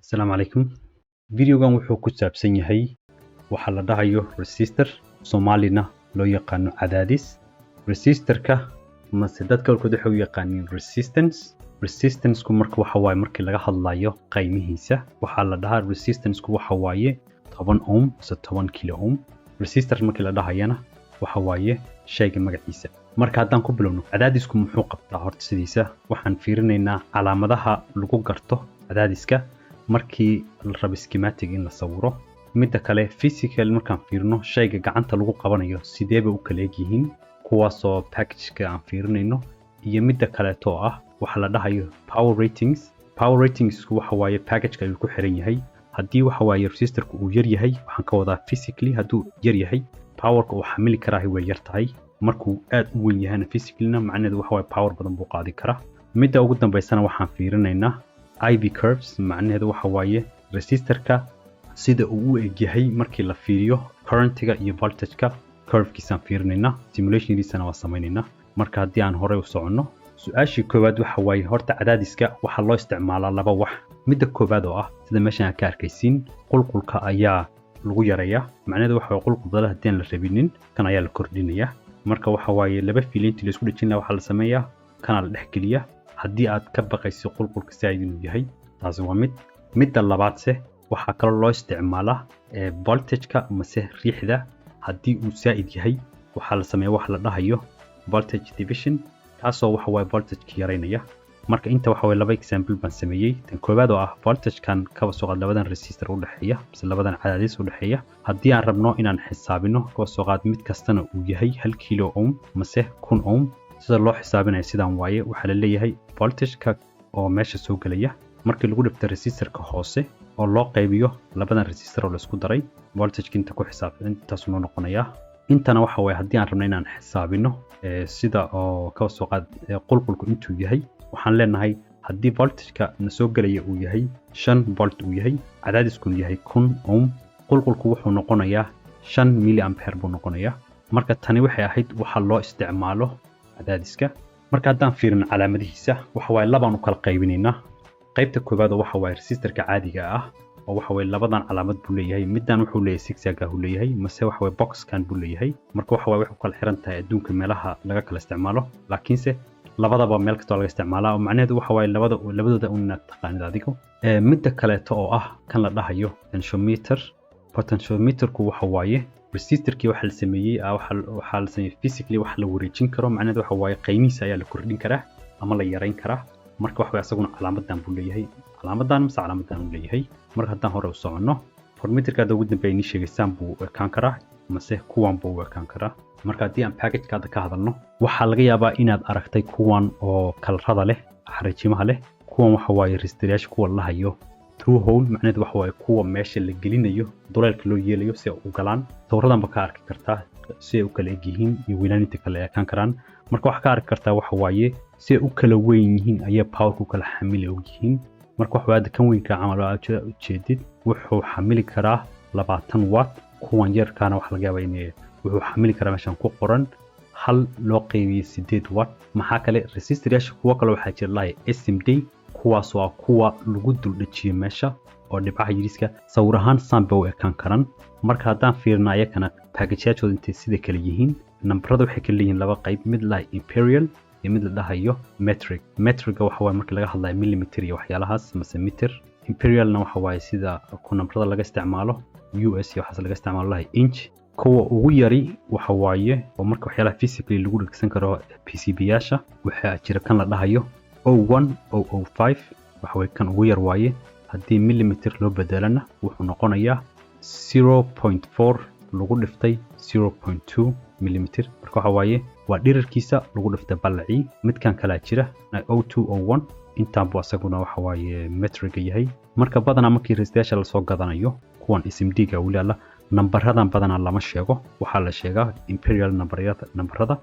السلام عليكم. فيديوغان wuxuu ku saabsan yahay waxa la dhahayo resistor Soomaalina loo yaqaano cadaadis. Resistorka mase dadka kale waxay u yaqaaniin resistance ku marka waxa waaye markii laga hadlayo qiimihiisa waxa la dhahaa resistance ku waxa waaye 10 ohm mise 10 kilo ohm. Resistor markii la dhahayana waxa waaye shayga magaciisa. marka haddaan ku bilowno cadaadisku muxuu qabtaa horta sidiisa waxaan fiirinaynaa calaamadaha lagu garto cadaadiska markii la rabo schematic in la sawiro midda kale physical markaan fiirino shayga gacanta lagu qabanayo sideeba u kala yihiin kuwaasoo package-ka aan fiirinayno iyo midda kale too ah waxa la dhahayo power ratings waxa waaye package-ka uu ku xiran yahay haddii waxa waaye resistorku uu yar yahay waxaan ka wadaa physically hadduu yar yahay powerka uu xamili karaa way yar tahay markuu aad u weyn yahayna physically macnaheedu waxa waaye power badan buu qaadi karaa midda ugu dambeysana waxaan fiirinaynaa IV curves macnaheedu waxa waaye resistorka sida uu u eg yahay markii la fiiriyo current-ga iyo voltage-ka curve-kiisaan fiirinaynaa simulation-diisana waa samaynaynaa marka haddii aan horey u soconno su-aashii koowaad waxa waaye horta cadaadiska waxaa loo isticmaalaa laba wax midda koowaad oo ah sida meeshan aad ka arkaysiin qulqulka ayaa lagu yareeyaa macnaheedu waxa waaye qulqulka haddii aan la rabinin kan ayaa la kordhinayaa marka waxa waaye laba fiilintii la isku dhejin lahaa waxaa la sameeyaa kana la dhexgeliyaa haddii aad ka baqayso qulqulka saaid inuu yahay taasi waa midda labaadse waxaa kaloo loo isticmaalaa voltage-ka mase riixda haddii uu saaid yahay waxaa la sameeyaa wax la dhahayo voltage division taasoo waxa waaye voltage-ka yareynaya marka inta waxa waaye laba example baan sameeyey tan koowaad oo ah voltage-kan kaba soo qaad labadan resistor u dhaxeeya mise labadan cadaadis u dhaxeeya haddii aan rabno inaan xisaabino kaba soo qaad mid kastana uu yahay 1 kilo ohm mase 1000 ohm sida loo xisaabinayo sidaan waaye waxaa la leeyahay voltage-ka oo meesha soo galaya markii lagu dhifto resistorka hoose oo loo qaybiyo labadan resistor oo la isku daray voltage-ka inta ku xisaabtan intaas noo noqonaya intana waxa waaye haddii aan rabno inaan xisaabino sida oo kaba soo qaad qulqulku intuu yahay waxaan leenahay haddii voltage-ka na soo galaya uu yahay 5 volt uu yahay cadaadiskuna yahay 1000 ohm qulqulku wuxuu noqonayaa 5 milli ampere buu noqonayaa marka tani waxay ahayd waxa loo isticmaalo cadaadiska marka haddaan fiirino calaamadihiisa waxa waaye labaan u kala qaybinaynaa qaybta koowaad waxa waaye resistorka caadiga ah oo waxa waaye labadan calaamad buu leeyahay middan wuxuu leeyahay zigzag ah uu leeyahay mase waxa waaye box-kan buu leeyahay marka waxa waaye wuxuu kala xiran tahay adduunka meelaha laga kala isticmaalo laakiinse labadaba meel kasta laga isticmaalaa oo macnaheedu waxa waaye labadooda inaad taqaanid adigu midda kaleeto oo ah kan la dhahayo potentiometerku waxa waaye resistorkii waxa la sameeyay waxa la sameeyay physically waxa la wareejin karo macnaheedu waxa waaye qiimihiisa ayaa la kordhin karaa ama la yareyn karaa marka waxa waaye asaguna calaamadan buu leeyahay calaamadan uu leeyahay marka haddaan hore u socono voltmeterka ugu dambeeyay ni sheegaysaan buu ekaan karaa mase kuwan buu ekaan karaa marka haddii aan package-kaada ka hadalno waxaa laga yaabaa inaad aragtay kuwan oo kalarada leh xariijimaha leh kuwan waxa waaye resistoryaasha kuwa la hayo through hole macnaheedu waxa waaye kuwa meesha la gelinayo duleelka loo yeelayo si ay u galaan sawiradan ba ka arki kartaa si ay u kala eg yihiin iyo weynaaninta kale ekaan karaan marka waxa ka arki kartaa waxa waaye si ay u kala weyn yihiin ayaa powerku kala xamili og yihiin marka waxa waaye kan weynka camal aad ujeedid wuxuu xamili karaa 20 watt kuwan yarkaana waxa laga yaabaa inay wuxuu xamili karaa meeshan ku qoran hal loo qaybiyay 8 watt maxaa kale resistoryaasha kuwa kale waxaa jira lahay SMD kuwaas waa kuwa lagu dul dhajiyo meesha oo dhibcaha yiriska sawir ahaan sample u ekaan karan marka haddaan fiirno ayakana package-yaashooda intay sida kale yihiin nambarada waxay kala leeyihiin laba qayb mid la imperial iyo mid la dhahayo metric waxa waaye markii laga hadlayo millimeter iyo waxyaalahaas mase meter imperialna waxa waaye sida ku nambarada laga isticmaalo US iyo waxaas laga isticmaalo lahay inch kuwa ugu yari waxa waaye oo marka waxyaalaha physically lagu dhigsan karo PCB-yaasha waxa jira kan la dhahayo 01005 waxa way kan ugu yar waaye haddii millimeter loo bedelana wuxuu noqonayaa 0.4 lagu dhiftay 0.2 millimeter marka waxa waaye waa dhirirkiisa lagu dhiftay ballacii midkan kala jira 0201 intaan buu asaguna waxa waaye metriga yahay marka badanaa markii resistoryaasha la soo gadanayo kuwan SMD-ga walaala nambaradan badanaa lama sheego waxaa la sheegaa imperial nambarada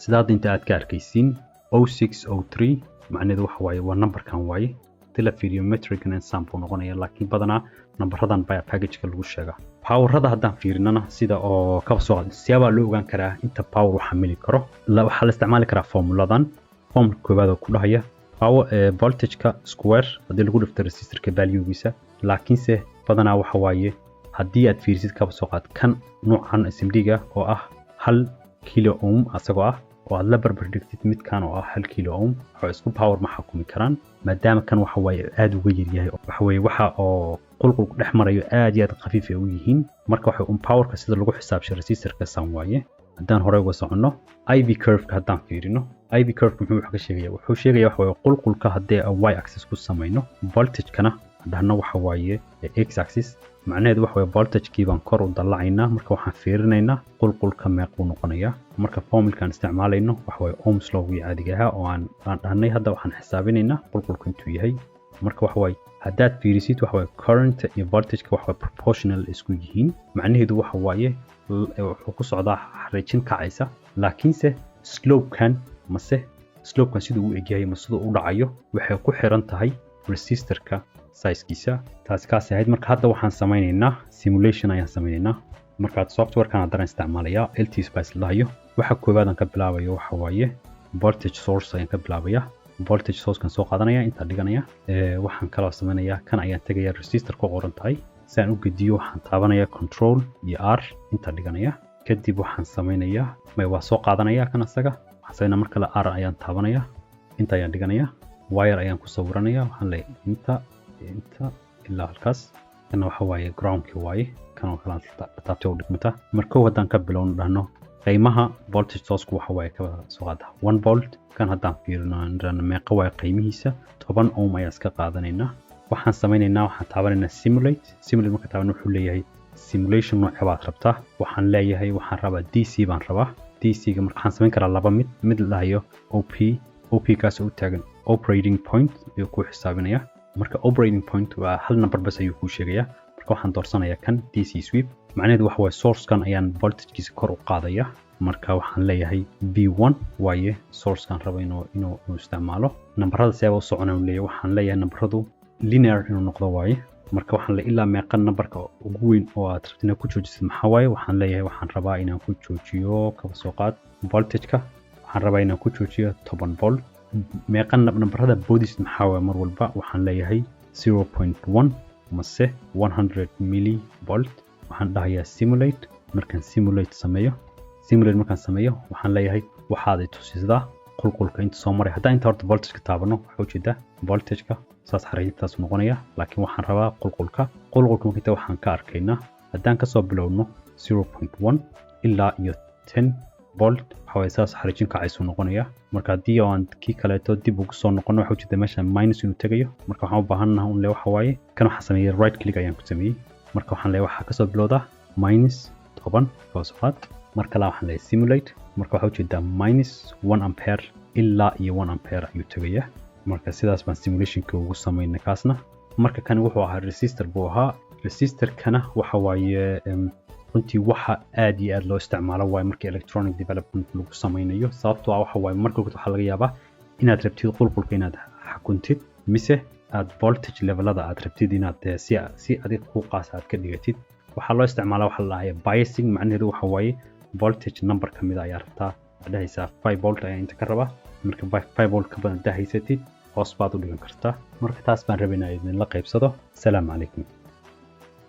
sidaad inta aad ka arkaysiin 0603 macnaheedu waxa waaye waa numberkan waaye tila fiiriyo metric and sample noqonaya laakiin badanaa nambaradan baa package-ka lagu sheegaa powerada haddaan fiirinana sida oo kaba soo qaad siyaaba loo ogaan karaa inta power uu xamili karo waxaa la isticmaali karaa formuladan formula koowaad oo ku dhahaya power voltage ka square hadii lagu dhifto resistor ka value-giisa laakiinse badanaa waxa waaye haddii aad fiirisid kaba soo qaad kan noocan SMD-ga oo ah 1 kilo ohm asagoo ah oo aad la barbar dhigtid midkan oo ah 1 kilo ohm oo isku power ma xukumi karaan maadaama kan waxa waaye aad uga yar yahay waxa waaye waxa oo qulqul dhex marayo aad iyo aad khafiif u yihiin marka waxa power-ka sida lagu xisaabshay resistor-ka san waaye haddaan hore uga socono IV curve-ka haddaan fiirino IV curve wuxuu ka sheegayaa waxa waaye qulqulka haddii aan y axis ku samayno voltage-kana hadana waxa waaye x axis macnaheedu waxa waaye voltage-kii baan kor u dalacaynaa marka waxaan fiirinaynaa qulqulka meequu noqonayaa marka formula-kan isticmaalayno waxa waaye ohms law-gii caadiga ahaa oo aan dhahnay hadda waxaan xisaabinaynaa qulqulku intuu yahay marka waxa waaye haddaad fiirisid waxa waaye current iyo voltage-ka waxa waaye proportional isku yihiin macnaheedu waxa waaye wuxuu ku socdaa xariijin kacaysa laakiinse slope-kan siduu u egyahay ma siduu u dhacayo waxay ku xiran tahay resistor-ka size-kiisa taas kaas ahayd marka hadda waxaan samaynaynaa simulation ayaan samaynaynaa marka software-kan haddana isticmaalayaa LT Spice lahayo waxa koowaad aan ka bilaabayo waxa waaye voltage source ayaan ka bilaabayaa voltage source-kan soo qaadanaya inta dhiganaya waxaan kala samaynayaa kan ayaan tagaya resistor ku qoran tahay si aan u gediyo waxaan taabanaya control iyo R inta dhiganaya kadib waxaan samaynayaa waa soo qaadanaya kan asaga waxaan sameynaa marka la R ayaan taabanaya inta ayaan dhiganaya wire ayaan ku sawiranaya waxaan leeyahay inta ilaa halkaas kana waxa waaye ground-ki waaye kan oo kala taabtay u dhigmata marka haddaan ka bilowno dhahno qiimaha voltage source-ku waxa waaye ka soo qaada 1 volt kan haddaan fiirino meeqa waaye qiimihiisa 10 ohm ayaa iska qaadanaynaa waxaan samaynaynaa waxaan taabanaynaa simulate marka taaban wuxuu leeyahay simulation nooca baad rabtaa waxaan leeyahay waxaan rabaa DC baan rabaa DC-ga marka waxaan samayn karaa laba mid la dhahayo OP kaas oo u taagan operating point ayuu ku xisaabinaya marka operating point waa hal number bas ayuu ku sheegayaa marka waxaan doorsanayaa kan DC sweep macnaheedu waxa waaye source-kan ayaan voltage-kiisa kor u qaadaya marka waxaan leeyahay V1 waaye source-kan rabo inuu isticmaalo nambarada seeba u soconaan leeyahay waxaan leeyahay nambaradu linear inuu noqdo waaye marka waxaan leeyahay ilaa meeqa nambarka ugu weyn oo aad rabtid inaad ku joojisid maxaa waaye waxaan leeyahay waxaan rabaa inaan ku joojiyo kaba soo qaad voltage-ka waxaan rabaa inaan ku joojiyo 10 volt meeqa nambarada bodies maxaa waaye mar walba waxaan leeyahay 0.1 mase 100 millivolt waxaan dhahayaa simulate markaan simulate markaan sameeyo waxaan leeyahay waxaad i tusisaa qulqulka inta soo maray haddaan inta horta voltage-ka taabano waxa ujeedaa voltage-ka saas xariijintaas noqonaya laakiin waxaan rabaa qulqulka marka waxaan ka arkaynaa haddaan kasoo bilowno 0.1 ilaa iyo 10 volt waxa waaye saas xariijin kacaysu noqonaya marka haddii aan kii kaleeto dib ugu soo noqono waxa ujeedaa meesha minus inuu tagayo marka waxaan u baahanahay un le waxa waaye kan waxaan sameeyay right click ayaan ku sameeyey marka waxaan leeyahay waxaa kasoo bilowda minus 10 fosfaat marka la waxaan leeyahay simulate marka waxa ujeedaa minus 1 ampere ilaa iyo 1 ampere ayuu tagaya marka sidaas baan simulation-ka ugu sameynay kaasna marka kan wuxuu ahaa resistor buu ahaa resistor-kana waxa waaye runtii waxa aad iyo aad loo isticmaalo waaye markii electronic development lagu sameynayo sababtoo ah waxa waaye marka waxa laga yaabaa inaad rabtid qulqulka inaad xakuntid mise aad voltage levelada aad rabtid inaad si adig ku qaas aad ka dhigatid waxaa loo isticmaalaa waxa la dhahayaa biasing macnaheedu waxa waaye voltage number kamid ayaa rabtaa dhahaysaa 5 volt ayaa inta ka rabaa marka 5 volt ka badan haysatid hoos baad u dhigan kartaa marka taas baan rabay inaan idin la qaybsado. Assalaamu calaykum.